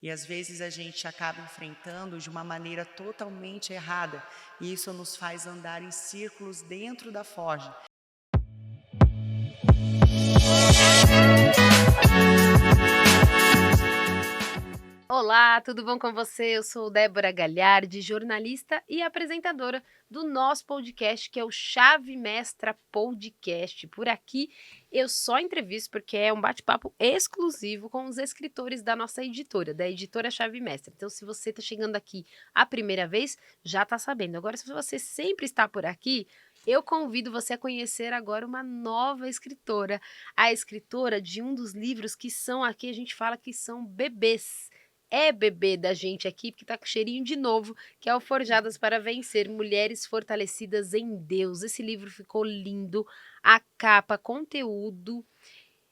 E às vezes a gente acaba enfrentando de uma maneira totalmente errada, e isso nos faz andar em círculos dentro da forja. Olá, tudo bom com você? Eu sou Débora Galhardi, jornalista e apresentadora do nosso podcast, que é o Chave Mestra Podcast. Por aqui eu só entrevisto porque é um bate-papo exclusivo com os escritores da nossa editora, da editora Chave Mestra. Então, se você está chegando aqui a primeira vez, já está sabendo. Agora, se você sempre está por aqui, eu convido você a conhecer agora uma nova escritora, a escritora de um dos livros que são aqui, a gente fala que são bebês. É bebê da gente aqui, porque tá com cheirinho de novo, que é o Forjadas para Vencer, Mulheres Fortalecidas em Deus. Esse livro ficou lindo, a capa, conteúdo.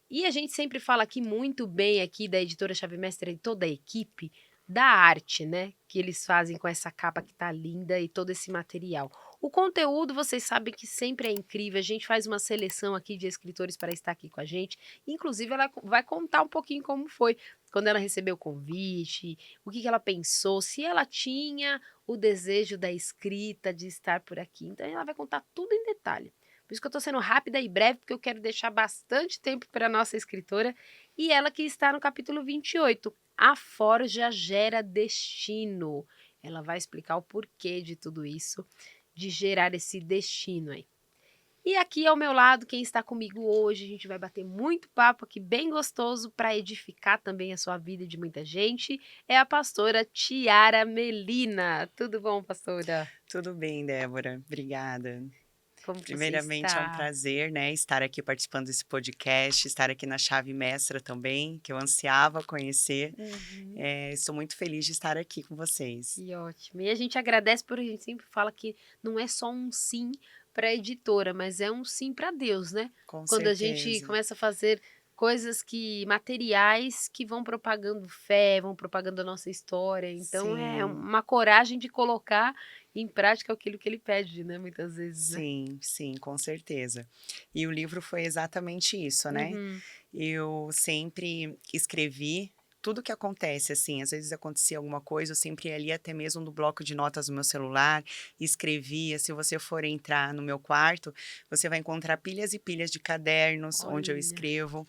E a gente sempre fala aqui muito bem aqui da editora Chave Mestra e toda a equipe da arte, né? Que eles fazem com essa capa que tá linda e todo esse material. O conteúdo, vocês sabem que sempre é incrível. A gente faz uma seleção aqui de escritores para estar aqui com a gente. Inclusive, ela vai contar um pouquinho como foi quando ela recebeu o convite, o que ela pensou, se ela tinha o desejo da escrita, de estar por aqui. Então, ela vai contar tudo em detalhe. Por isso que eu estou sendo rápida e breve, porque eu quero deixar bastante tempo para a nossa escritora e ela que está no capítulo 28. A forja gera destino. Ela vai explicar o porquê de tudo isso, de gerar esse destino aí. E aqui ao meu lado, quem está comigo hoje, a gente vai bater muito papo aqui, bem gostoso, para edificar também a sua vida e de muita gente, é a pastora Tiara Melina. Tudo bom, pastora? Tudo bem, Débora, obrigada. Como que você Primeiramente é um está? prazer, né, estar aqui participando desse podcast, estar aqui na Chave Mestra também, que eu ansiava conhecer. Uhum. Estou muito feliz de estar aqui com vocês. Que ótimo. E a gente agradece por a gente sempre fala que não é só um sim para a editora, mas é um sim para Deus, né? Com Quando a gente certeza. começa a fazer coisas que materiais que vão propagando fé, vão propagando a nossa história. Então é Sim, uma coragem de colocar em prática aquilo que ele pede, né? Muitas vezes, né? sim, sim, com certeza. E o livro foi exatamente isso, né. Uhum. Eu sempre escrevi tudo que acontece, assim, às vezes acontecia alguma coisa, eu sempre ia ali até mesmo no bloco de notas do meu celular, escrevia. Se você for entrar no meu quarto, você vai encontrar pilhas e pilhas de cadernos onde eu Olha, escrevo.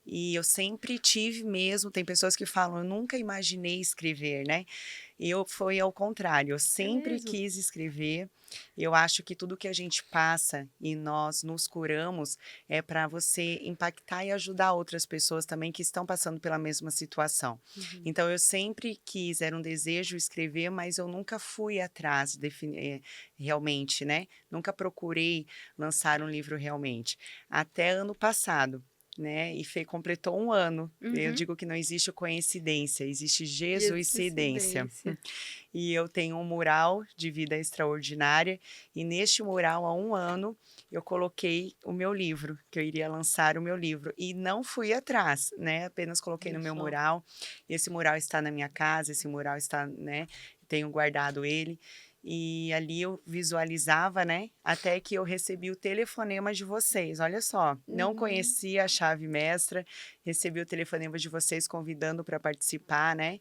E eu sempre tive mesmo, tem pessoas que falam: "Eu nunca imaginei escrever", né. E eu foi ao contrário, eu é sempre mesmo. quis escrever. Eu acho que tudo que a gente passa e nós nos curamos é para você impactar e ajudar outras pessoas também que estão passando pela mesma situação. Uhum. Então eu sempre quis, era um desejo escrever, mas eu nunca fui atrás realmente, né, nunca procurei lançar um livro realmente. Até ano passado, né, e completou um ano. Eu Uhum. digo que não existe coincidência, existe jesuicidência. Jesuicidência. E eu tenho um mural de vida extraordinária, e neste mural, há um ano, eu coloquei o meu livro, que eu iria lançar o meu livro, e não fui atrás, né, apenas coloquei no Olha meu só. mural. Esse mural está na minha casa, esse mural está, né, tenho guardado ele, e ali eu visualizava, né, até que eu recebi o telefonema de vocês. Olha só, não Uhum. conhecia a Chave Mestra, recebi o telefonema de vocês convidando para participar, né.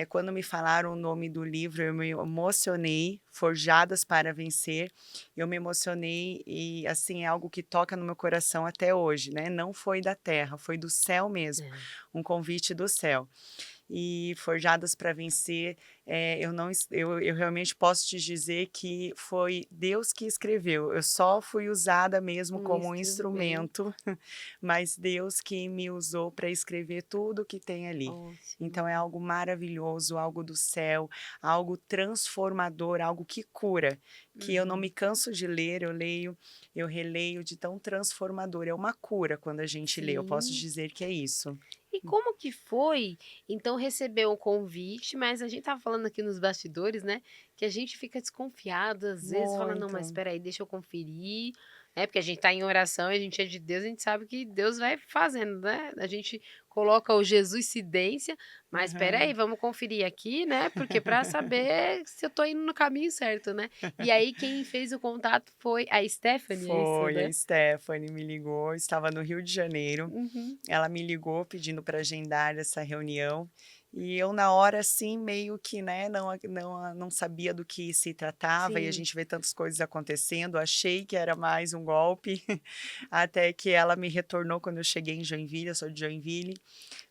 Quando me falaram o nome do livro, eu me emocionei, Forjadas para Vencer. Eu me emocionei e, assim, é algo que toca no meu coração até hoje, né, não foi da terra, foi do céu mesmo, É. um convite do céu. E Forjadas para Vencer, eu não es eu realmente posso te dizer que foi Deus que escreveu, eu só fui usada mesmo Um como um instrumento. instrumento, mas Deus que me usou para escrever tudo que tem ali. Então é Ótimo. algo maravilhoso, algo do céu, algo transformador, algo que cura, que eu não me Uhum. canso de ler, eu leio, eu releio, de tão transformador, é uma cura quando a gente lê, eu posso Sim. dizer que é isso. E como que foi, então, receber o convite, mas a gente estava falando aqui nos bastidores, né, que a gente fica desconfiado, às vezes, fala: "Não, mas Muito. espera aí, deixa eu conferir", né, porque a gente está em oração e a gente é de Deus, a gente sabe que Deus vai fazendo, né, a gente coloca o Jesuicidência, mas espera aí, Aham. vamos conferir aqui, né, porque para saber se eu estou indo no caminho certo, né. E aí quem fez o contato foi a Stephanie, é isso, Foi, a né? Stephanie me ligou, eu estava no Rio de Janeiro, Uhum. ela me ligou pedindo para agendar essa reunião, E eu na hora, assim, meio que, né, não sabia do que se tratava e a Sim. gente vê tantas coisas acontecendo, achei que era mais um golpe, até que ela me retornou quando eu cheguei em Joinville, eu sou de Joinville,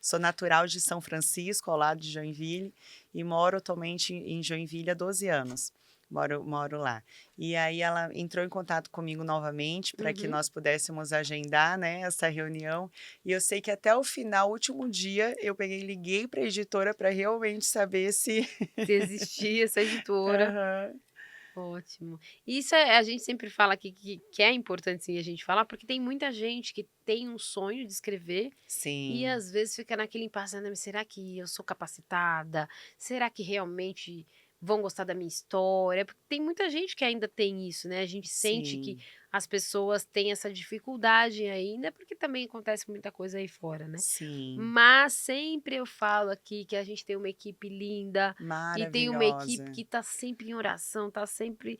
sou natural de São Francisco, ao lado de Joinville, e moro atualmente em Joinville há 12 anos. Moro lá. E aí ela entrou em contato comigo novamente para que Uhum. nós pudéssemos agendar, né, essa reunião. E eu sei que até o final, o último dia, eu peguei e liguei para a editora para realmente saber se Se existia essa editora. Aham. Ótimo. Isso a gente sempre fala aqui que é importante sim a gente falar, porque tem muita gente que tem um sonho de escrever e Sim, às vezes fica naquele impasse, "Ah, mas será que eu sou capacitada? Será que realmente vão gostar da minha história?" Porque tem muita gente que ainda tem isso, né? A gente sente que sim, as pessoas têm essa dificuldade ainda, porque também acontece muita coisa aí fora, né? sim. Mas sempre eu falo aqui que a gente tem uma equipe linda e tem uma equipe Maravilhosa. que está sempre em oração, está sempre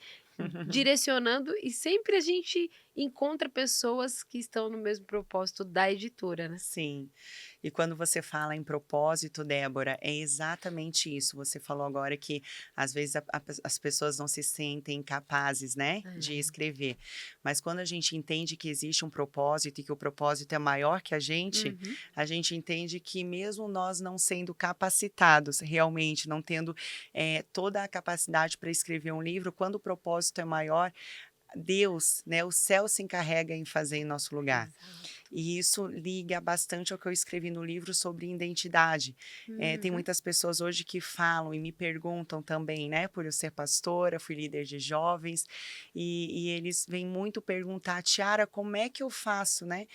direcionando e sempre a gente encontra pessoas que estão no mesmo propósito da editora, né. Sim. E quando você fala em propósito, Débora, é exatamente isso. Você falou agora que às vezes as pessoas não se sentem capazes, né, de É. escrever. Mas quando a gente entende que existe um propósito e que o propósito é maior que Uhum. a gente entende que mesmo nós não sendo capacitados realmente, não tendo toda a capacidade para escrever um livro, quando o propósito é maior, Deus, né, o céu se encarrega em fazer em nosso lugar. Exato. E isso liga bastante ao que eu escrevi no livro sobre identidade. Tem Uhum. muitas pessoas hoje que falam e me perguntam também, né, por eu ser pastora, fui líder de jovens, e eles vêm muito perguntar: "Tiara, como é que eu faço, né,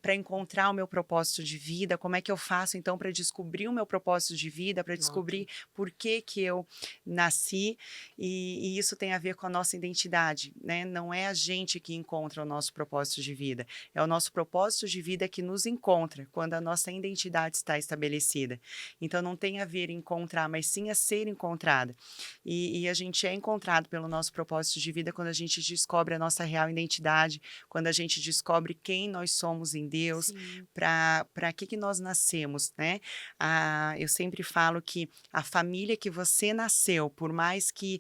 para encontrar o meu propósito de vida? Como é que eu faço então para descobrir o meu propósito de vida, para Ótimo. descobrir por que que eu nasci?" E isso tem a ver com a nossa identidade, né, não é a gente que encontra o nosso propósito de vida, é o nosso propósito de vida que nos encontra quando a nossa identidade está estabelecida. Então não tem a ver em encontrar, mas sim a ser encontrada. E a gente é encontrado pelo nosso propósito de vida quando a gente descobre a nossa real identidade, quando a gente descobre quem nós somos em Deus, Sim. para que nós nascemos, né? Eu sempre falo que a família que você nasceu, por mais que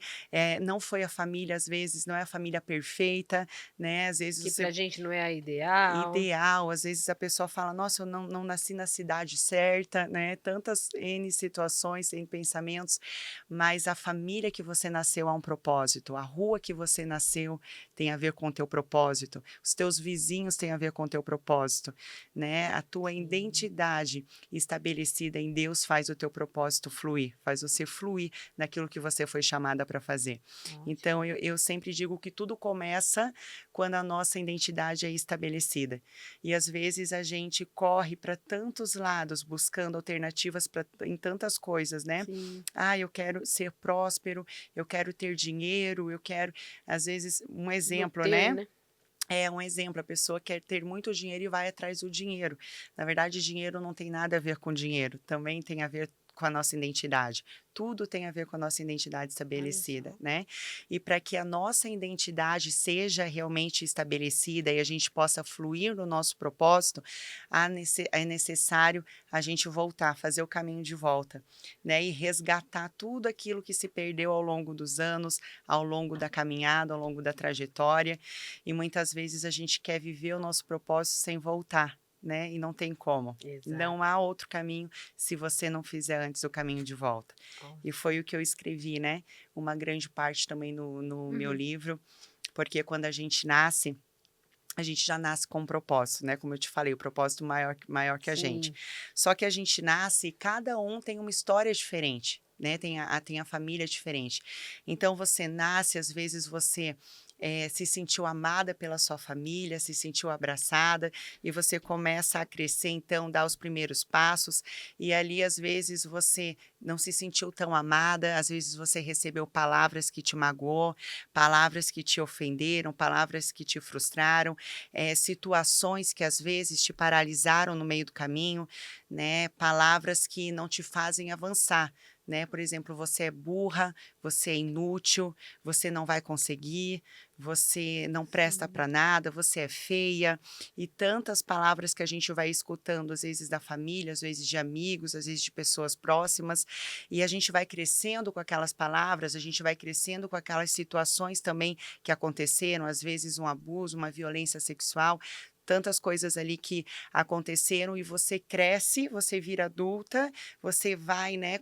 não foi a família, às vezes não é a família perfeita, né? Às vezes Que você pra gente não é a ideal. ideal, às vezes a pessoa fala: "Nossa, eu não nasci na cidade certa", né, tantas N situações, N pensamentos, mas a família que você nasceu há um propósito, a rua que você nasceu tem a ver com o teu propósito, os teus vizinhos têm a ver com o teu propósito, né, a tua Sim. identidade estabelecida em Deus faz o teu propósito fluir, faz você fluir naquilo que você foi chamada para fazer. Então Ótimo. eu sempre digo que tudo começa quando a nossa identidade é estabelecida. E às vezes a gente corre para tantos lados buscando alternativas pra, em tantas coisas, né? Sim. Ah, eu quero ser próspero, eu quero ter dinheiro, eu quero, às vezes, um No exemplo, ter, né? né. É um exemplo, a pessoa quer ter muito dinheiro e vai atrás do dinheiro. Na verdade, dinheiro não tem nada a ver com dinheiro, também tem a ver com a nossa identidade. Tudo tem a ver com a nossa identidade Olha estabelecida, só. né? E para que a nossa identidade seja realmente estabelecida e a gente possa fluir no nosso propósito, é necessário a gente voltar, fazer o caminho de volta, né? E resgatar tudo aquilo que se perdeu ao longo dos anos, ao longo da caminhada, ao longo da trajetória e muitas vezes a gente quer viver o nosso propósito sem voltar, né, e não tem como. Não Exato. há outro caminho se você não fizer antes o caminho de volta. E Ótimo. foi o que eu escrevi, né, uma grande parte também no meu Uhum. livro, porque quando a gente já nasce com um propósito, né, como eu te falei, o propósito maior que a gente. Sim. Só que a gente nasce e cada um tem uma história diferente, né, tem a família diferente. Então você nasce, às vezes você, se sentiu amada pela sua família, se sentiu abraçada, e você começa a crescer, então dar os primeiros passos, e ali às vezes você não se sentiu tão amada, às vezes você recebeu palavras que te magoou, palavras que te ofenderam, palavras que te frustraram, situações que às vezes te paralisaram no meio do caminho, né, palavras que não te fazem avançar, né? Por exemplo, você é burra, você é inútil, você não vai conseguir, você não presta Sim. para nada, você é feia, e tantas palavras que a gente vai escutando, às vezes da família, às vezes de amigos, às vezes de pessoas próximas, e a gente vai crescendo com aquelas palavras, a gente vai crescendo com aquelas situações também que aconteceram, às vezes um abuso, uma violência sexual, tantas coisas ali que aconteceram e você cresce, você vira adulta, você vai, né,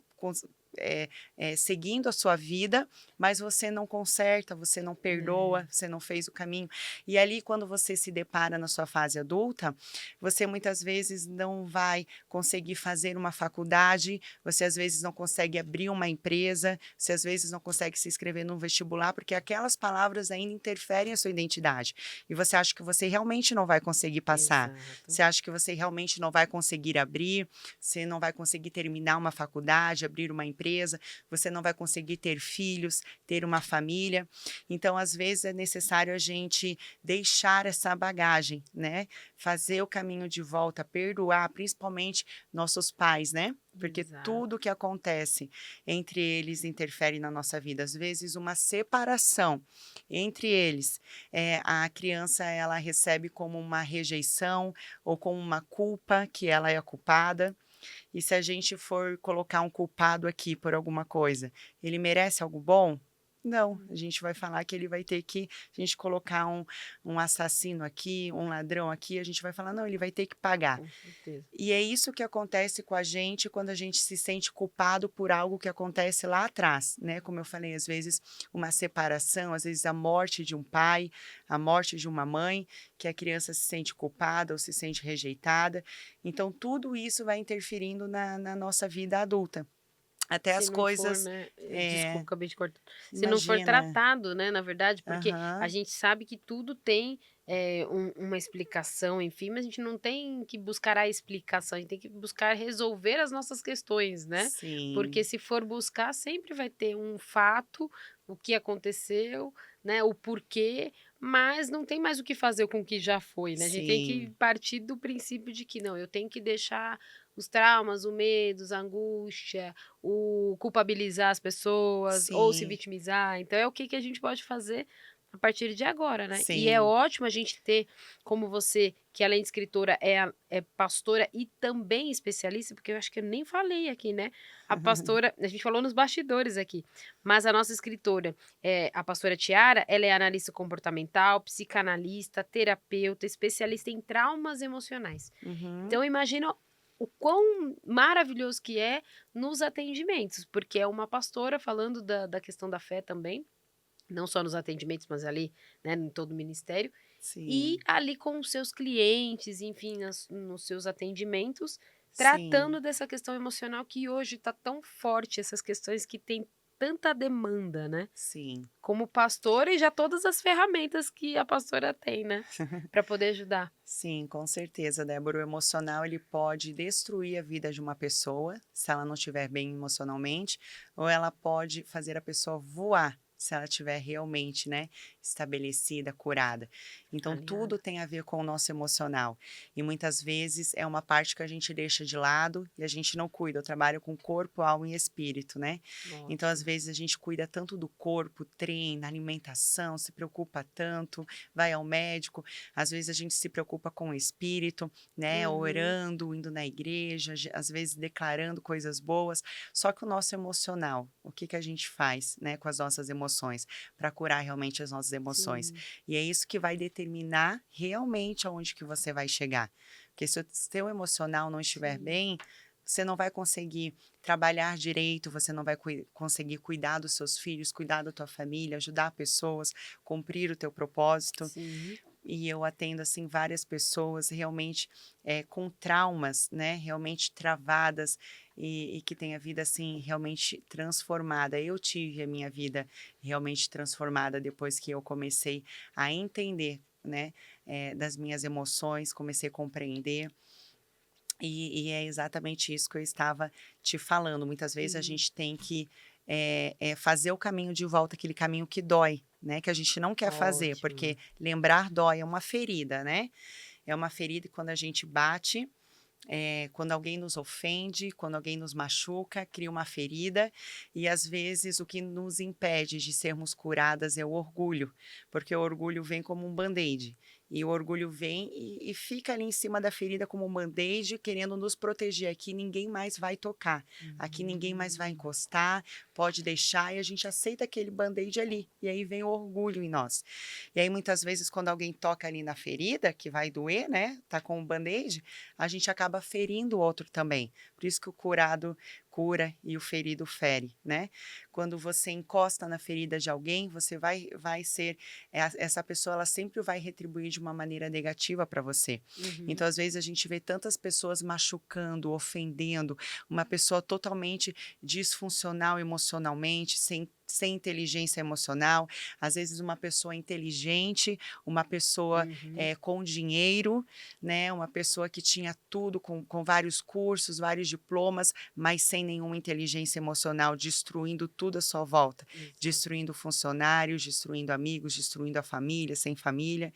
seguindo a sua vida, mas você não conserta, você não É, perdoa, você não fez o caminho. E ali, quando você se depara na sua fase adulta, você muitas vezes não vai conseguir fazer uma faculdade, você às vezes não consegue abrir uma empresa, você às vezes não consegue se inscrever num vestibular, porque aquelas palavras ainda interferem a sua identidade. E você acha que você realmente não vai conseguir passar. exato. Você acha que você realmente não vai conseguir abrir, você não vai conseguir terminar uma faculdade, abrir uma empresa, você não vai conseguir ter filhos, ter uma família. Então, às vezes, é necessário a gente deixar essa bagagem, né? Fazer o caminho de volta, perdoar, principalmente nossos pais, né? Porque tudo Exato. que acontece entre eles interfere na nossa vida. Às vezes, uma separação entre eles, a criança ela recebe como uma rejeição ou como uma culpa que ela é a culpada. E se a gente for colocar um culpado aqui por alguma coisa, ele merece algo bom? Não, a gente vai falar que ele vai ter que, a gente colocar um assassino aqui, um ladrão aqui, a gente vai falar, não, ele vai ter que pagar. Com certeza. E é isso que acontece com a gente quando a gente se sente culpado por algo que acontece lá atrás, né? Como eu falei, às vezes uma separação, às vezes a morte de um pai, a morte de uma mãe, que a criança se sente culpada ou se sente rejeitada. Então, tudo isso vai interferindo na nossa vida adulta. Até Se as não for, coisas. né, desculpa, É, acabei de cortar. Se não for imagina. tratado, né, na verdade, porque a Aham, gente sabe que tudo tem, uma explicação, enfim, mas a gente não tem que buscar a explicação, a gente tem que buscar resolver as nossas questões, né. Porque sim, se for buscar, sempre vai ter um fato, o que aconteceu, né, o porquê, mas não tem mais o que fazer com o que já foi, né. A gente tem que sim, partir do princípio de que: "Não, eu tenho que deixar os traumas, o medo, a angústia, o culpabilizar as pessoas ou se sim, vitimizar, então é o que que a gente pode fazer a partir de agora, né. E é sim. ótimo a gente ter, como você, que além de escritora é pastora e também especialista, porque eu acho que eu nem falei aqui, né, a pastora a gente falou nos bastidores aqui, mas a nossa escritora, a pastora Tiara, ela é analista comportamental, psicanalista, terapeuta, especialista em traumas emocionais. Uhum, Então imagina o quão maravilhoso que é nos atendimentos, porque é uma pastora falando da questão da fé também, não só nos atendimentos, mas ali, né, em todo o ministério, e sim, ali com os seus clientes, enfim, nos seus atendimentos, sim. tratando dessa questão emocional que hoje está tão forte, essas questões que tem tanta demanda, né? Sim, Como pastora e já todas as ferramentas que a pastora tem, né? Para poder ajudar. sim, com certeza, Débora. O emocional ele pode destruir a vida de uma pessoa, se ela não estiver bem emocionalmente, ou ela pode fazer a pessoa voar, se ela estiver realmente, né, estabelecida, curada. Então, tudo Aliada. tem a ver com o nosso emocional. E muitas vezes é uma parte que a gente deixa de lado e a gente não cuida. Eu trabalho com corpo, alma e espírito, né? Então, às Ótimo. vezes, a gente cuida tanto do corpo, treina, alimentação, se preocupa tanto, vai ao médico. Às vezes, a gente se preocupa com o espírito, né? Uhum. Orando, indo na igreja, às vezes declarando coisas boas. Só que o nosso emocional, o que que a gente faz, né, com as nossas emoções, para curar realmente as nossas emoções? Sim. E é isso que vai determinar realmente aonde que você vai chegar. Porque se o seu emocional não estiver Sim. bem, você não vai conseguir trabalhar direito, você não vai conseguir cuidar dos seus filhos, cuidar da tua família, ajudar pessoas, cumprir o teu propósito. Sim. E eu atendo, assim, várias pessoas realmente, com traumas, né, realmente travadas e que têm a vida, assim, realmente transformada. Eu tive a minha vida realmente transformada depois que eu comecei a entender, né, das minhas emoções, comecei a compreender. E é exatamente isso que eu estava te falando. Muitas vezes a Sim. gente tem que fazer o caminho de volta, aquele caminho que dói, né? Que a gente não quer fazer, porque Ótimo. lembrar dói, é uma ferida, né? É uma ferida e quando a gente bate, quando alguém nos ofende, quando alguém nos machuca, cria uma ferida, e às vezes o que nos impede de sermos curadas é o orgulho, porque o orgulho vem como um band-aid. E o orgulho vem e fica ali em cima da ferida como um band-aid, querendo nos proteger. Aqui ninguém mais vai tocar, aqui ninguém mais vai Hum. encostar, pode deixar, e a gente aceita aquele band-aid ali. E aí vem o orgulho em nós. E aí muitas vezes quando alguém toca ali na ferida, que vai doer, né? Tá com um band-aid, a gente acaba ferindo o outro também. Por isso que o curado cura e o ferido fere, né? Quando você encosta na ferida de alguém, você vai ser essa pessoa, ela sempre vai retribuir de uma maneira negativa para você. Uhum. Então, às vezes a gente vê tantas pessoas machucando, ofendendo, uma pessoa totalmente disfuncional emocionalmente, sem inteligência emocional, às vezes uma pessoa inteligente, uma pessoa Uhum. com dinheiro, né? Uma pessoa que tinha tudo, com vários cursos, vários diplomas, mas sem nenhuma inteligência emocional, destruindo tudo à sua volta, Exato. destruindo funcionários, destruindo amigos, destruindo a família, sem família.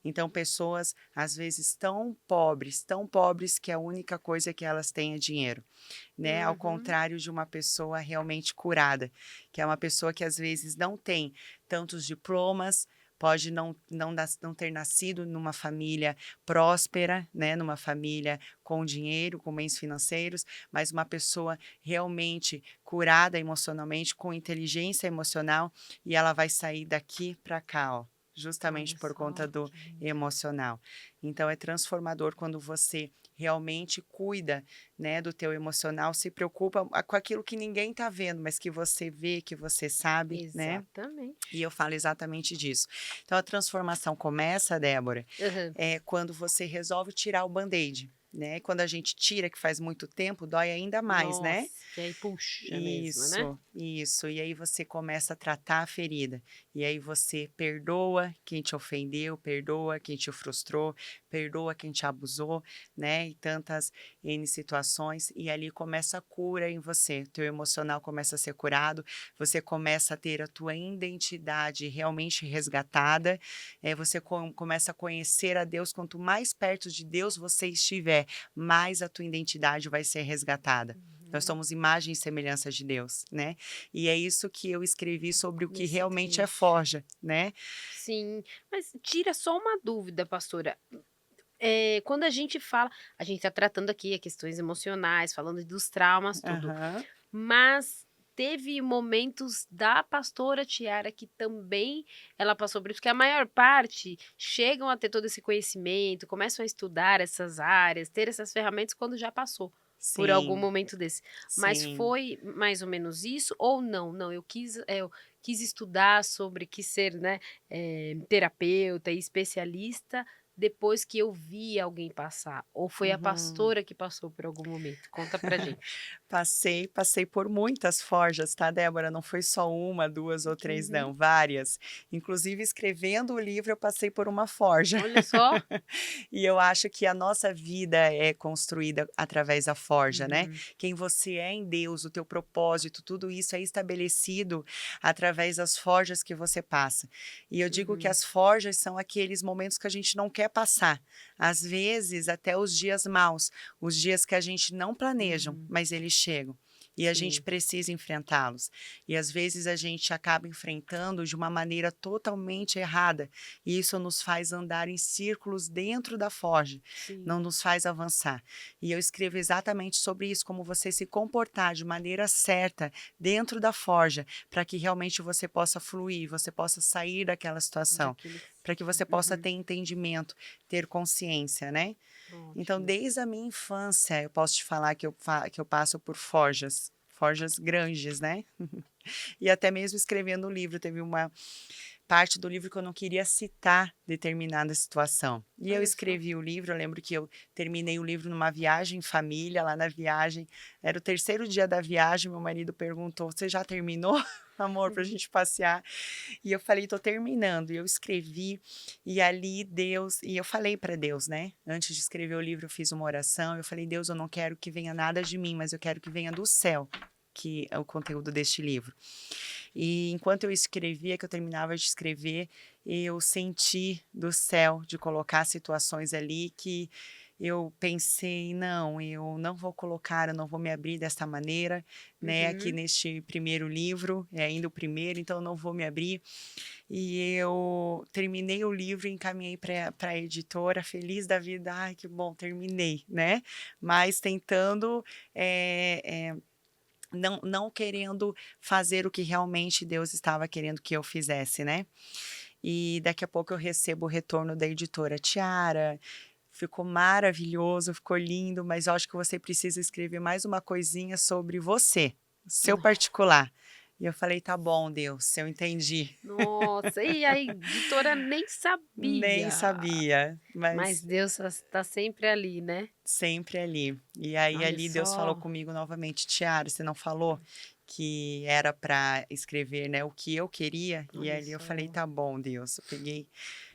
Então, pessoas, às vezes, tão pobres que a única coisa que elas têm é dinheiro, né? Ao Uhum. contrário de uma pessoa realmente curada, que é uma pessoa que às vezes não tem tantos diplomas, pode não ter nascido numa família próspera, né? Numa família com dinheiro, com bens financeiros, mas uma pessoa realmente curada emocionalmente, com inteligência emocional, e ela vai sair daqui para cá, ó, justamente Olha por conta só, do que lindo. emocional. Então é transformador quando você realmente cuida, né, do teu emocional, se preocupa com aquilo que ninguém está vendo, mas que você vê, que você sabe, né? E Exatamente. eu falo exatamente disso. Então a transformação começa, Débora, Aham. quando você resolve tirar o band-aid, né? Quando a gente tira, que faz muito tempo, dói ainda mais, né? Nossa, que aí puxa mesmo, né? Isso, isso. E aí você começa a tratar a ferida. E aí você perdoa quem te ofendeu, perdoa quem te frustrou, perdoa quem te abusou, né? E tantas N situações. E ali começa a cura em você. Teu emocional começa a ser curado, você começa a ter a tua identidade realmente resgatada. Você começa a conhecer a Deus. Quanto mais perto de Deus você estiver, mais a tua identidade vai ser resgatada. Nós Uhum. somos imagem e semelhança de Deus, né? E é isso que eu escrevi sobre o que Nesse realmente é trecho. forja, né? Sim, mas tira só uma dúvida, pastora. Quando a gente está tratando aqui questões emocionais, falando dos traumas, tudo, Aham, mas teve momentos da pastora Tiara que também ela passou por isso, que a maior parte chegam a ter todo esse conhecimento, começam a estudar essas áreas, ter essas ferramentas quando já passou por algum sim, momento desse. Mas sim. foi mais ou menos isso ou não? Não, eu quis estudar sobre, quis ser, né, terapeuta e especialista depois que eu vi alguém passar, ou foi a Uhum. pastora que passou por algum momento? Conta pra gente. Passei por muitas forjas, tá, Débora? Não foi só uma, 2 ou 3 Uhum. não, várias. Inclusive escrevendo o livro eu passei por uma forja. Olha só. E eu acho que a nossa vida é construída através da forja, né? Uhum, Quem você é em Deus, o teu propósito, tudo isso é estabelecido através das forjas que você passa. E eu digo que uhum, as forjas são aqueles momentos que a gente não quer passar. Às vezes, até os dias maus, os dias que a gente não planejam, uhum. mas eles chegam. E a gente Sim, precisa enfrentá-los. E às vezes a gente acaba enfrentando de uma maneira totalmente errada. E isso nos faz andar em círculos dentro da forja, não sim. nos faz avançar. E eu escrevo exatamente sobre isso, como você se comportar de maneira certa dentro da forja, para que realmente você possa fluir, você possa sair daquela situação, Daquele para que você possa uhum. ter entendimento, ter consciência, né? Então, Ótimo. desde a minha infância, eu posso te falar que eu passo por forjas, forjas grandes, né? E até mesmo escrevendo o livro, teve uma parte do livro que eu não queria citar determinada situação. E eu Olha só. escrevi o livro, eu lembro que eu terminei o livro numa viagem em família, lá na viagem, era o terceiro dia da viagem, meu marido perguntou: "Você já terminou, amor, pra Uhum. gente passear?" E eu falei: "Tô terminando". E eu escrevi, e ali Deus e eu falei para Deus, né, antes de escrever o livro eu fiz uma oração, eu falei: "Deus, eu não quero que venha nada de mim, mas eu quero que venha do céu, que é o conteúdo deste livro". E enquanto eu escrevia, que eu terminava de escrever, eu senti do céu de colocar situações ali eu pensei: "Não, eu não vou colocar, eu não vou me abrir desta maneira, né, aqui Uhum. neste primeiro livro, é ainda o primeiro, então eu não vou me abrir". E eu terminei o livro e encaminhei para a editora, feliz da vida: "Ai, que bom, terminei", né, mas tentando, não querendo fazer o que realmente Deus estava querendo que eu fizesse, né. E daqui a pouco eu recebo o retorno da editora: "Tiara, ficou maravilhoso, ficou lindo, mas eu acho que você precisa escrever mais uma coisinha sobre você, seu particular". E eu falei: "Tá bom, Deus, eu entendi". Nossa, e a editora nem Nem sabia, sabia, mas mas Deus está sempre ali, né. sempre ali. E aí Olha ali Deus falou só. comigo novamente: "Tiara, você não falou que era para escrever, né, o que eu queria?". E Olha ali eu falei: só. "Tá bom, Deus". Eu peguei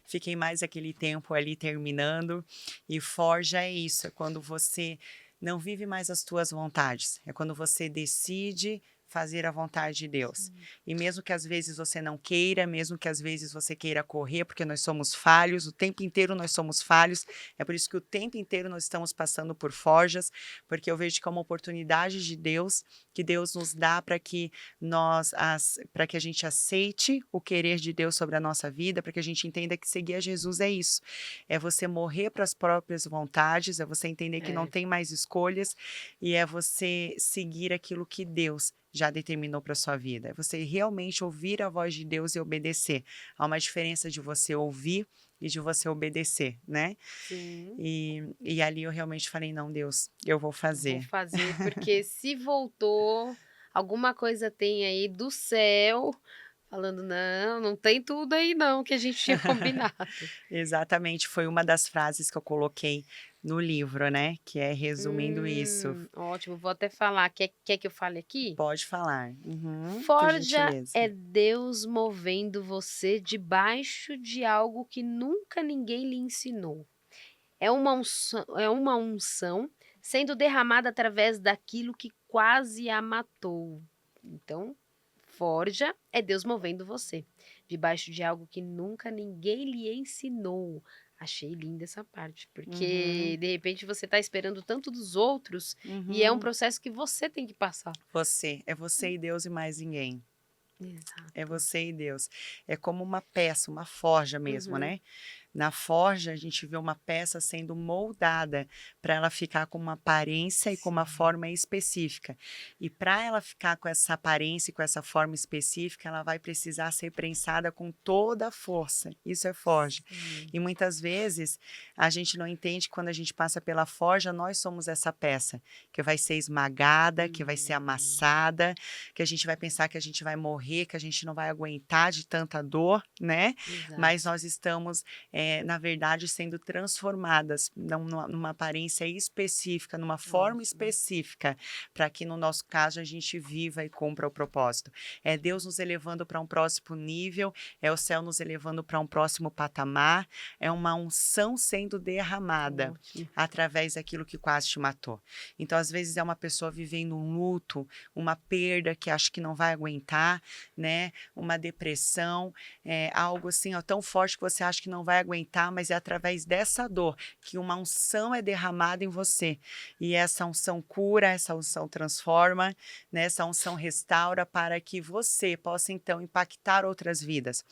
fiquei mais aquele tempo ali terminando, e forja é isso, é quando você não vive mais as tuas vontades, é quando você decide fazer a vontade de Deus. Sim. E mesmo que às vezes você não queira, mesmo que às vezes você queira correr, porque nós somos falhos, o tempo inteiro nós somos falhos, é por isso que o tempo inteiro nós estamos passando por forjas, porque eu vejo que é uma oportunidade de Deus, que Deus nos dá para que a gente aceite o querer de Deus sobre a nossa vida, para que a gente entenda que seguir a Jesus é isso, é você morrer para as próprias vontades, é você entender que não É, tem mais escolhas e é você seguir aquilo que Deus já determinou para sua vida. É você realmente ouvir a voz de Deus e obedecer. Há uma diferença de você ouvir e de você obedecer, né? sim, E ali eu realmente falei: não, Deus, eu vou vou fazer. fazer, porque se voltou, alguma coisa tem aí do céu falando: "Não, não tem tudo aí não que a gente tinha combinado". Exatamente, foi uma das frases que eu coloquei no livro, né? Que é resumindo isso. Ótimo, vou até falar. Quer que eu fale aqui? Pode falar. Uhum, por Forja gentileza. é Deus movendo você debaixo de algo que nunca ninguém lhe ensinou. É uma unção sendo derramada através daquilo que quase a matou. Então, forja é Deus movendo você debaixo de algo que nunca ninguém lhe ensinou. Achei linda essa parte, porque Uhum, de repente você está esperando tanto dos outros e é um uhum. processo que você tem que passar. É você e Deus e mais ninguém. É Exato. você e Deus. É como uma peça, uma forja mesmo, Uhum. né? Na forja, a gente vê uma peça sendo moldada para ela ficar com uma aparência e com uma Sim, forma específica. E para ela ficar com essa aparência e com essa forma específica, ela vai precisar ser prensada com toda a força. Isso é forja. sim. E muitas vezes a gente não entende que quando a gente passa pela forja, nós somos essa peça que vai ser esmagada, que vai ser Uhum. amassada, que a gente vai pensar que a gente vai morrer, que a gente não vai aguentar de tanta dor, né? Mas Exato. nós estamos na verdade, sendo transformadas numa aparência específica, numa forma Ótimo. específica, para que no nosso caso a gente viva e cumpra o propósito. É Deus nos elevando para um próximo nível, é o céu nos elevando para um próximo patamar, é uma unção sendo derramada Ótimo. através daquilo que quase te matou. Então, às vezes, é uma pessoa vivendo um luto, uma perda que acha que não vai aguentar, né? Uma depressão, algo assim, ó, tão forte que você acha que não vai aguentar, mas é através dessa dor que uma unção é derramada em você. E essa unção cura, essa unção transforma, né? Essa unção restaura para que você possa então impactar outras vidas.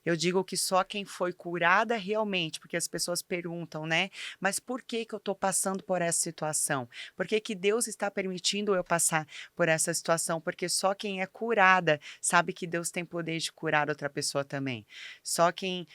Eu digo que só quem foi curada realmente, porque as pessoas perguntam, né? Mas por que que eu estou passando por essa situação? Por que que Deus está permitindo eu passar por essa situação? Porque só quem é curada sabe que Deus tem poder de curar outra pessoa também. Só quem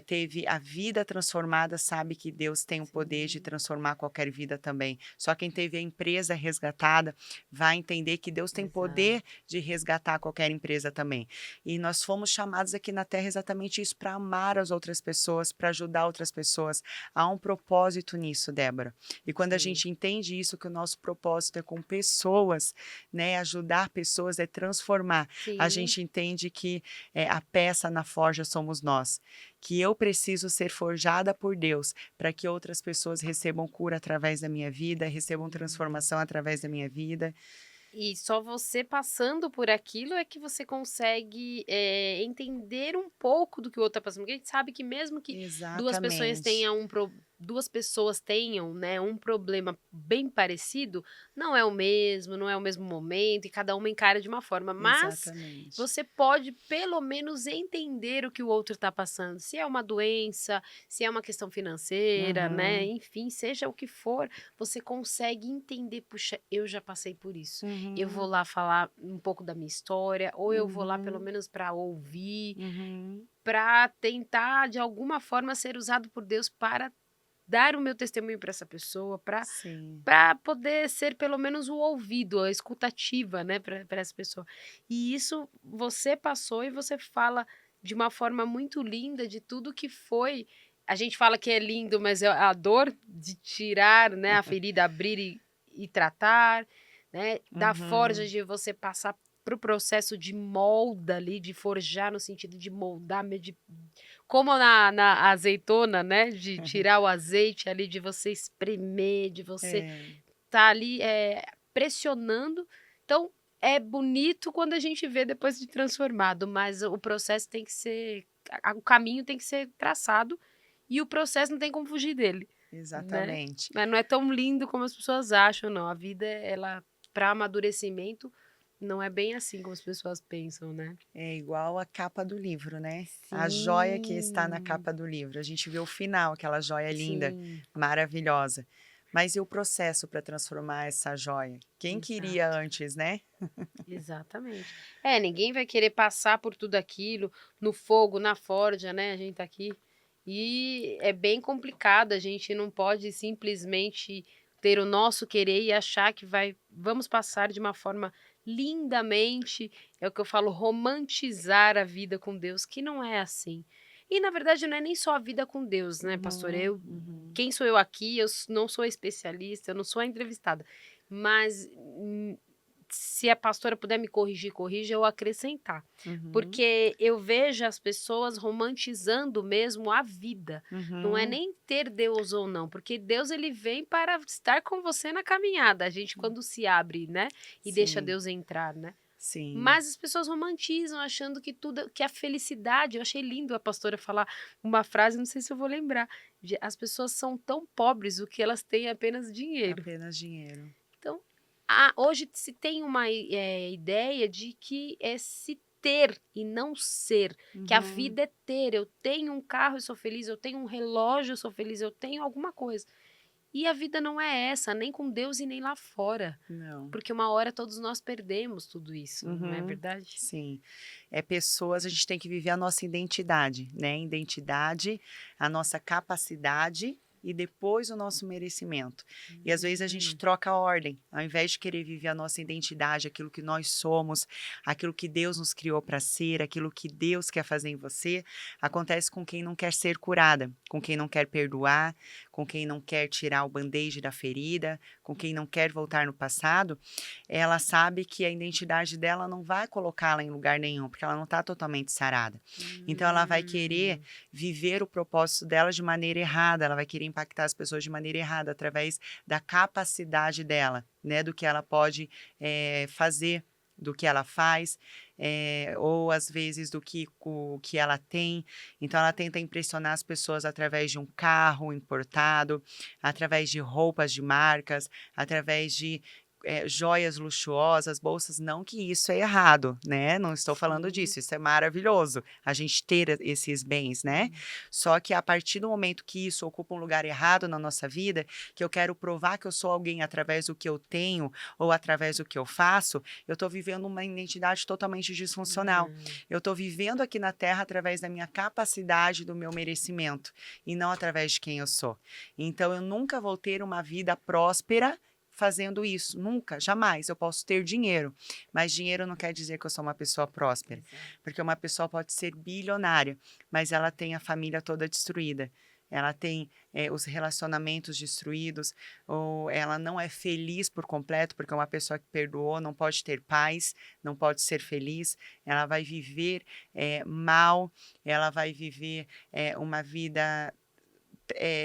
teve a vida transformada sabe que Deus tem o poder de Sim, transformar qualquer vida também. Só quem teve a empresa resgatada vai entender que Deus tem exato. poder de resgatar qualquer empresa também. E nós fomos chamados aqui na Terra exatamente isso, para amar as outras pessoas, para ajudar outras pessoas. Há um propósito nisso, Débora. E quando a Sim, gente entende isso, que o nosso propósito é com pessoas, né, ajudar pessoas, é transformar, a sim. gente entende que a peça na forja somos nós, que eu preciso ser forjada por Deus para que outras pessoas recebam cura através da minha vida, recebam Hum. transformação através da minha vida. E só você passando por aquilo é que você consegue, entender um pouco do que o outro está passando, porque a gente sabe que mesmo que 2 pessoas Exatamente. tenham duas pessoas tenham, né, um problema bem parecido, não é o mesmo, não é o mesmo momento e cada uma encara de uma forma, mas Exatamente. você pode pelo menos entender o que o outro está passando, se é uma doença, se é uma questão financeira, né, Uhum, enfim, seja o que for, você consegue entender: "Puxa, eu já passei por isso, eu vou uhum, lá falar um pouco da minha história, ou eu vou lá pelo uhum, menos para ouvir, uhum. para tentar de alguma forma ser usado por Deus para dar o meu testemunho para essa pessoa, Sim, para poder ser pelo menos o ouvido, a escutativa, né, para essa pessoa". E isso você passou e você fala de uma forma muito linda de tudo que foi, a gente fala que é lindo, mas é a dor de tirar, né, a ferida, abrir e tratar, né, da forja uhum. de você passar para o processo de molda ali, de forjar no sentido de moldar, de como na azeitona, né, de tirar o azeite ali, de você espremer, de você É, estar ali, pressionando. Então, é bonito quando a gente vê depois de transformado, mas o processo tem que ser, o caminho tem que ser traçado e o processo não tem como fugir dele, né. exatamente. Mas não é tão lindo como as pessoas acham não, a vida ela para amadurecimento não é bem assim como as pessoas pensam, né. É igual a capa do livro, né? A joia que está na Sim, capa do livro. A gente vê o final, aquela joia linda, sim, maravilhosa. Mas e o processo para transformar essa joia? Quem queria exato. antes, né? Exatamente. É, ninguém vai querer passar por tudo aquilo, no fogo, na forja, né, a gente tá aqui, e é bem complicado, a gente não pode simplesmente ter o nosso querer e achar que vamos passar de uma forma lindamente, é o que eu falo, romantizar a vida com Deus, que não é assim. E na verdade não é nem só a vida com Deus, né, pastor, Uhum, uhum. quem sou eu aqui? Não sou especialista, eu não sou a entrevistada, mas, se a pastora puder me corrigir, corrija, ou acrescentar. Uhum, Porque eu vejo as pessoas romantizando mesmo a vida. Não é uhum. nem ter Deus ou não, porque Deus ele vem para estar com você na caminhada. A gente quando se abre, né, e deixa Sim, Deus entrar, né. sim. Mas as pessoas romantizam achando que tudo que a felicidade, eu achei lindo a pastora falar uma frase, não sei se eu vou lembrar, de as pessoas são tão pobres, o que elas têm é apenas dinheiro. Apenas dinheiro. Então, hoje se tem uma ideia de que é se ter e não ser, que a Uhum. vida é ter, eu tenho um carro, eu sou feliz, eu tenho um relógio, eu sou feliz, eu tenho alguma coisa. E a vida não é essa, nem com Deus e nem lá fora, Não. porque uma hora todos nós perdemos tudo isso, não é Uhum. verdade? Sim. É pessoas, a gente tem que viver a nossa identidade, né? Identidade, a nossa capacidade e depois o nosso merecimento. E às vezes a gente Hum, troca a ordem, ao invés de querer viver a nossa identidade, aquilo que nós somos, aquilo que Deus nos criou para ser, aquilo que Deus quer fazer em você, acontece com quem não quer ser curada, com quem não quer perdoar, com quem não quer tirar o band-aid da ferida, com quem não quer voltar no passado. Ela sabe que a identidade dela não vai colocá-la em lugar nenhum, porque ela não está totalmente sarada. Então ela vai querer hum, viver o propósito dela de maneira errada, ela vai querer impactar as pessoas de maneira errada, através da capacidade dela, né, do que ela pode fazer, do que ela faz, ou às vezes do que o que ela tem. Então ela tenta impressionar as pessoas através de um carro importado, através de roupas de marcas, através de joias luxuosas, bolsas, não que isso é errado, né, não estou falando sim, disso, isso é maravilhoso, a gente ter esses bens, né. hum, Só que a partir do momento que isso ocupa um lugar errado na nossa vida, que eu quero provar que eu sou alguém através do que eu tenho ou através do que eu faço, eu estou vivendo uma identidade totalmente disfuncional. hum, Eu estou vivendo aqui na Terra através da minha capacidade, do meu merecimento, e não através de quem eu sou. Então eu nunca vou ter uma vida próspera fazendo isso, nunca, jamais. Eu posso ter dinheiro, mas dinheiro não quer dizer que eu sou uma pessoa próspera, exato. porque uma pessoa pode ser bilionária, mas ela tem a família toda destruída. Ela tem os relacionamentos destruídos, ou ela não é feliz por completo, porque uma pessoa que perdoou não pode ter paz, não pode ser feliz, ela vai viver mal, ela vai viver uma vida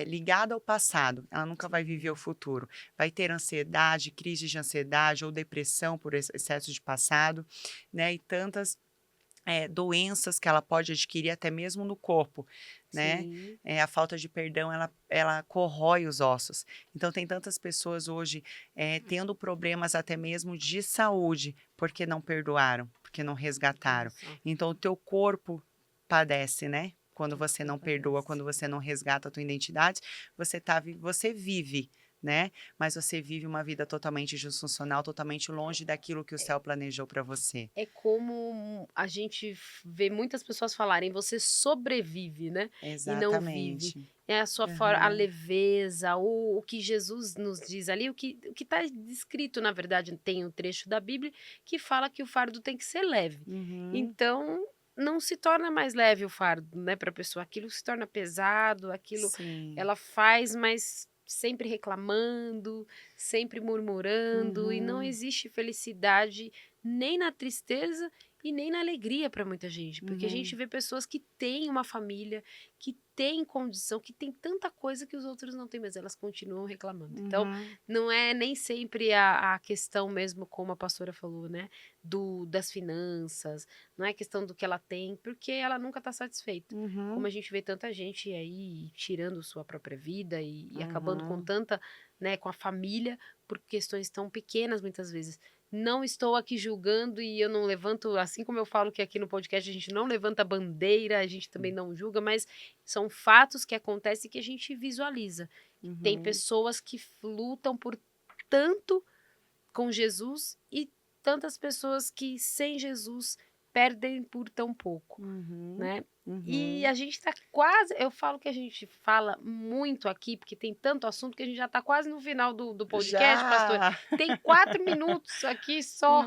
ligada ao passado, ela nunca vai viver o Sim, futuro. Vai ter ansiedade, crise de ansiedade ou depressão por excesso de passado, né? E tantas doenças que ela pode adquirir até mesmo no corpo, né? Sim. A falta de perdão, ela corrói os ossos. Então, tem tantas pessoas hoje tendo problemas até mesmo de saúde, porque não perdoaram, porque não Olha resgataram. só, Então, o teu corpo padece, né? Quando teu você não corpo perdoa, padece. quando você não resgata a tua identidade, você vive, né? Mas você vive uma vida totalmente disfuncional, totalmente longe daquilo que o céu planejou para você. É como a gente vê muitas pessoas falarem: "Você sobrevive", né, e não vive. Exatamente. É a sua a Aham. leveza, o que Jesus nos diz ali, o que está descrito, na verdade, tem um trecho da Bíblia que fala que o fardo tem que ser leve. Uhum. Então, não se torna mais leve o fardo, né, para a pessoa, aquilo se torna pesado, aquilo Sim. ela faz, mas sempre reclamando, sempre murmurando, e não Uhum. existe felicidade nem na tristeza e nem na alegria para muita gente, porque a gente Uhum. vê pessoas que têm uma família, que têm condição, que têm tanta coisa que os outros não têm, mas elas continuam reclamando. Então, Uhum. não é nem sempre a questão mesmo, como a pastora falou, né, das finanças, não é questão do que ela tem, porque ela nunca está satisfeita. Como Uhum. a gente vê tanta gente aí tirando sua própria vida e acabando com Uhum. tanta, né, com a família, por questões tão pequenas muitas vezes. Não estou aqui julgando e eu não levanto, assim como eu falo que aqui no podcast a gente não levanta bandeira, a gente também não julga, mas são fatos que acontecem que a gente visualiza. Tem Uhum. pessoas que lutam por tanto com Jesus e tantas pessoas que sem Jesus perdem por tão pouco, Uhum. né. E Uhum. a gente está quase, eu falo que a gente fala muito aqui, porque tem tanto assunto que a gente já está quase no final do podcast, pastora. Já! Tem 4 minutos aqui só,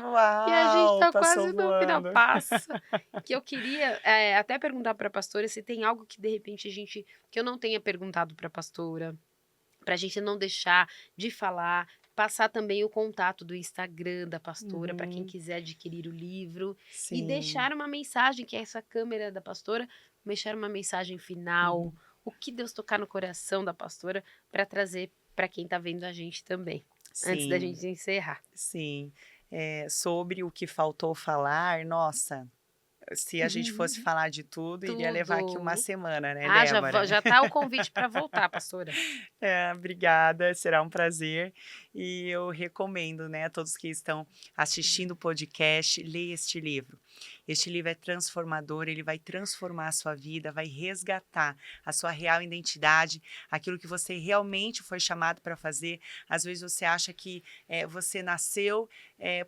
e a gente Uau, está passou quase no final. voando. Passa. Que eu queria, até perguntar para a pastora se tem algo que de repente que eu não tenha perguntado para a pastora, para a gente não deixar de falar, passar também o contato do Instagram da pastora para quem Uhum. quiser adquirir o livro e Sim. deixar uma mensagem, que é essa câmera da pastora, deixar uma mensagem final, Uhum. o que Deus tocar no coração da pastora para trazer para quem está vendo a gente também, antes da Sim, gente encerrar. sim. Sobre o que faltou falar, nossa, se a gente fosse falar de tudo, iria levar aqui uma Tudo. semana, né, Ah, Débora? já tá o convite para voltar, pastora. Obrigada, será um prazer. E eu recomendo, né, a todos que estão assistindo o podcast, leia este livro. Este livro é transformador, ele vai transformar a sua vida, vai resgatar a sua real identidade, aquilo que você realmente foi chamado para fazer. Às vezes você acha que você nasceu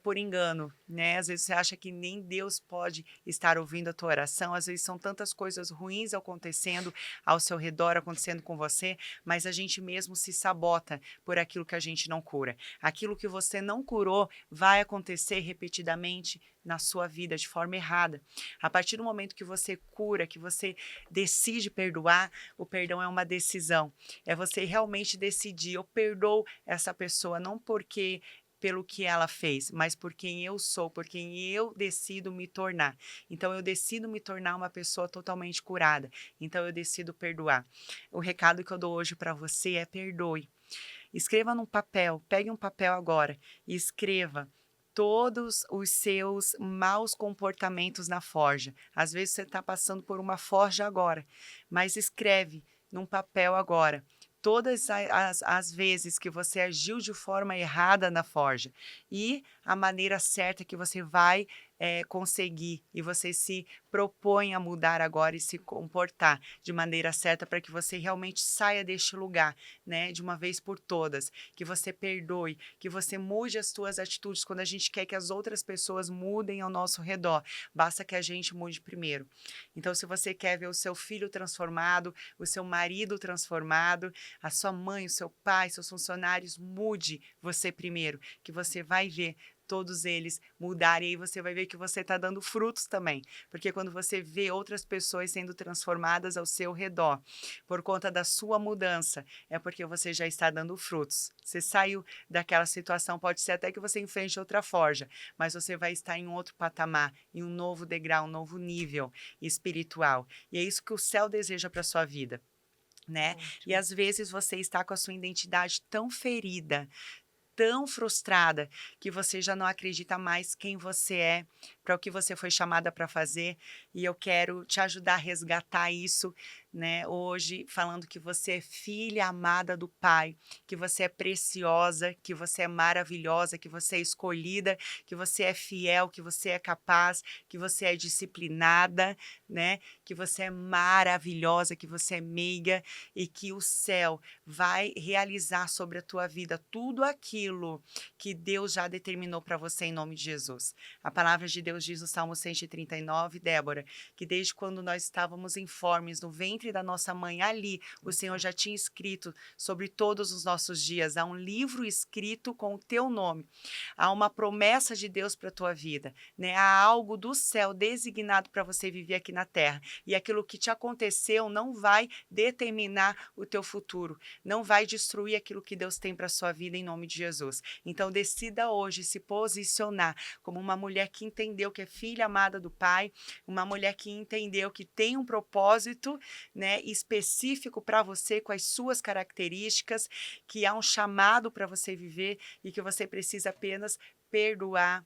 por engano, né? Às vezes você acha que nem Deus pode estar ouvindo a tua oração. Às vezes são tantas coisas ruins acontecendo ao seu redor, acontecendo com você, mas a gente mesmo se sabota por aquilo que a gente não cura. Aquilo que você não curou vai acontecer repetidamente na sua vida de forma errada. A partir do momento que você cura, que você decide perdoar, o perdão é uma decisão. É você realmente decidir, eu perdoo essa pessoa não porque pelo que ela fez, mas por quem eu sou, por quem eu decido me tornar. Então eu decido me tornar uma pessoa totalmente curada. Então eu decido perdoar. O recado que eu dou hoje para você é perdoe. Escreva num papel, pegue um papel agora e escreva todos os seus maus comportamentos na forja. Às vezes você está passando por uma forja agora, mas escreve num papel agora. Todas as vezes que você agiu de forma errada na forja e a maneira certa que você vai conseguir e você se propõe a mudar agora e se comportar de maneira certa para que você realmente saia deste lugar, né, de uma vez por todas, que você perdoe, que você mude as suas atitudes quando a gente quer que as outras pessoas mudem ao nosso redor, basta que a gente mude primeiro. Então, se você quer ver o seu filho transformado, o seu marido transformado, a sua mãe, o seu pai, seus funcionários, mude você primeiro, que você vai ver todos eles mudarem, e aí você vai ver que você está dando frutos também, porque quando você vê outras pessoas sendo transformadas ao seu redor, por conta da sua mudança, é porque você já está dando frutos. Você saiu daquela situação, pode ser até que você enfrente outra forja, mas você vai estar em outro patamar, em um novo degrau, um novo nível espiritual. E é isso que o céu deseja para sua vida, né? E Ótimo. às vezes você está com a sua identidade tão ferida, tão frustrada, que você já não acredita mais quem você é, para o que você foi chamada para fazer, e eu quero te ajudar a resgatar isso, né, hoje, falando que você é filha amada do Pai, que você é preciosa, que você é maravilhosa, que você é escolhida, que você é fiel, que você é capaz, que você é disciplinada, né, que você é maravilhosa, que você é meiga e que o céu vai realizar sobre a tua vida tudo aquilo que Deus já determinou para você em nome de Jesus. A palavra de Deus diz no Salmo 139, Débora, que desde quando nós estávamos informes no ventre da nossa mãe ali, o Senhor já tinha escrito sobre todos os nossos dias. Há um livro escrito com o teu nome. Há uma promessa de Deus para a tua vida, né? Há algo do céu designado para você viver aqui na terra. E aquilo que te aconteceu não vai determinar o teu futuro, não vai destruir aquilo que Deus tem para a sua vida em nome de Jesus. Então decida hoje se posicionar como uma mulher que entendeu que é filha amada do Pai, uma mulher que entendeu que tem um propósito, né, específico para você, com as suas características, que há um chamado para você viver e que você precisa apenas perdoar.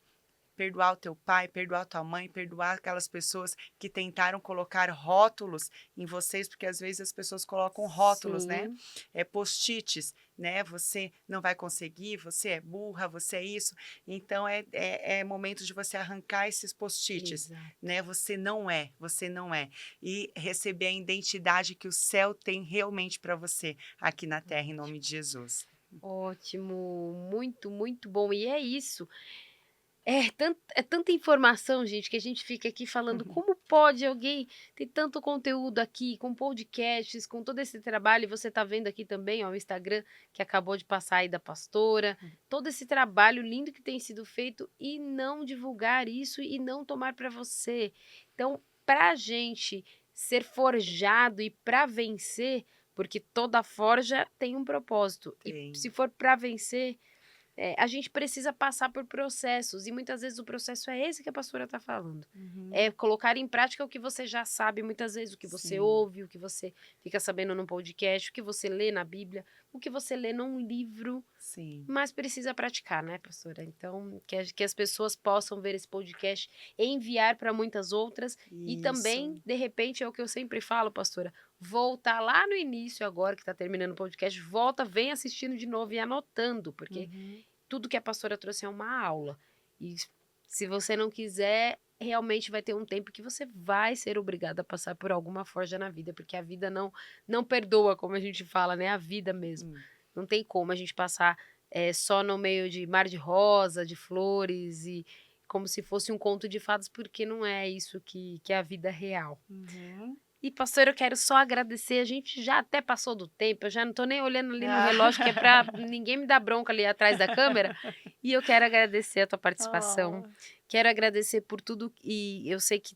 Perdoar o teu pai, perdoar a tua mãe, perdoar aquelas pessoas que tentaram colocar rótulos em vocês, porque às vezes as pessoas colocam rótulos, né? Sim, Post-its, né? Você não vai conseguir, você é burra, você é isso. Então é momento de você arrancar esses post-its, exato. né? Você não é. E receber a identidade que o céu tem realmente para você aqui na terra, em nome de Jesus. Ótimo, muito, muito bom. E é isso. É tanta informação, gente, que a gente fica aqui falando: como pode alguém ter tanto conteúdo aqui, com podcasts, com todo esse trabalho, e você tá vendo aqui também, ó, o Instagram que acabou de passar aí da pastora, todo esse trabalho lindo que tem sido feito e não divulgar isso e não tomar para você. Então, pra gente ser forjado e para vencer, porque toda forja tem um propósito, e Tem. se for para vencer, a gente precisa passar por processos e muitas vezes o processo é esse que a pastora está falando. É Uhum. colocar em prática o que você já sabe, muitas vezes o que você Sim, ouve, o que você fica sabendo num podcast, o que você lê na Bíblia, o que você lê num livro, sim. mas precisa praticar, né, pastora? Então, que as pessoas possam ver esse podcast, enviar para muitas outras e Isso. também, de repente, é o que eu sempre falo, pastora, voltar lá no início agora que está terminando o podcast, volta, vem assistindo de novo e anotando, porque Uhum. tudo que a pastora trouxe é uma aula. E se você não quiser, realmente vai ter um tempo que você vai ser obrigado a passar por alguma forja na vida, porque a vida não perdoa, como a gente fala, né? A vida mesmo. Hum. Não tem como a gente passar só no meio de mar de rosa, de flores e como se fosse um conto de fadas, porque não é isso que é a vida real. Uhum. E, pastor, eu quero só agradecer. A gente já até passou do tempo, eu já não tô nem olhando ali no relógio, que é Ah. para ninguém me dar bronca ali atrás da câmera. E eu quero agradecer a tua participação. Oh, Quero agradecer por tudo. E eu sei que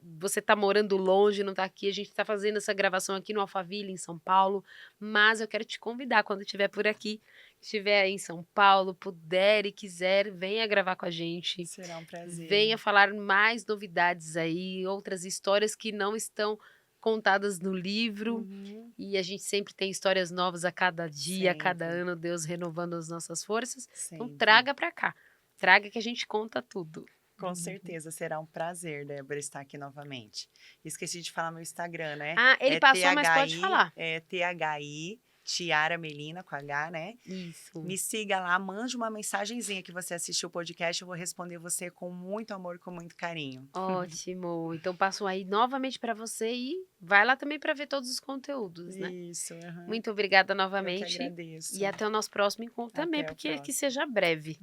você tá morando longe, não tá aqui. A gente tá fazendo essa gravação aqui no Alphaville, em São Paulo. Mas eu quero te convidar quando estiver por aqui, estiver em São Paulo, puder e quiser, venha gravar com a gente. será um prazer. Venha falar mais novidades aí, outras histórias que não estão contadas no livro. Uhum. E a gente sempre tem histórias novas a cada dia, a cada Sempre, ano, Deus renovando as nossas forças. Então sempre. traga para cá. Traga que a gente conta tudo. Com certeza será um prazer, Débora, estar aqui novamente. Esqueci de falar meu Instagram, né? Ah, ele É passou, mas pode falar. THI, Tiara Melina, com H, né? Isso. Me siga lá, mande uma mensagenzinha que você assistiu o podcast, eu vou responder você com muito amor, com muito carinho. Ótimo. Então passo aí novamente para você e vai lá também para ver todos os conteúdos, né? Isso, aham. Muito obrigada Eu que novamente agradeço. e até o nosso próximo encontro também, Até o porque que próximo. seja breve.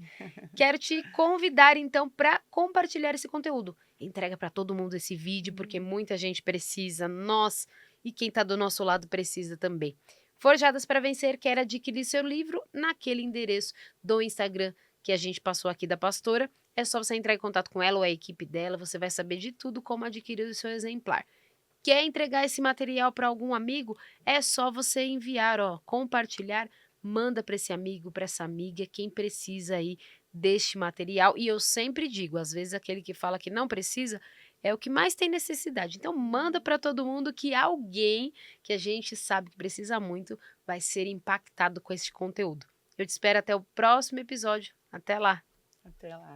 Quero te convidar então para compartilhar esse conteúdo. Entrega para todo mundo esse vídeo, porque muita gente precisa, nós e quem está do nosso lado precisa também. Forjadas para Vencer quer adquirir seu livro naquele endereço do Instagram que a gente passou aqui da pastora. É só você entrar em contato com ela ou a equipe dela, você vai saber de tudo como adquirir o seu exemplar. Quer entregar esse material para algum amigo? É só você enviar, ó, compartilhar, manda para esse amigo, para essa amiga, quem precisa aí deste material. E eu sempre digo, às vezes aquele que fala que não precisa é o que mais tem necessidade. Então manda para todo mundo que alguém que a gente sabe que precisa muito vai ser impactado com esse conteúdo. Eu te espero até o próximo episódio. Até lá. Até lá.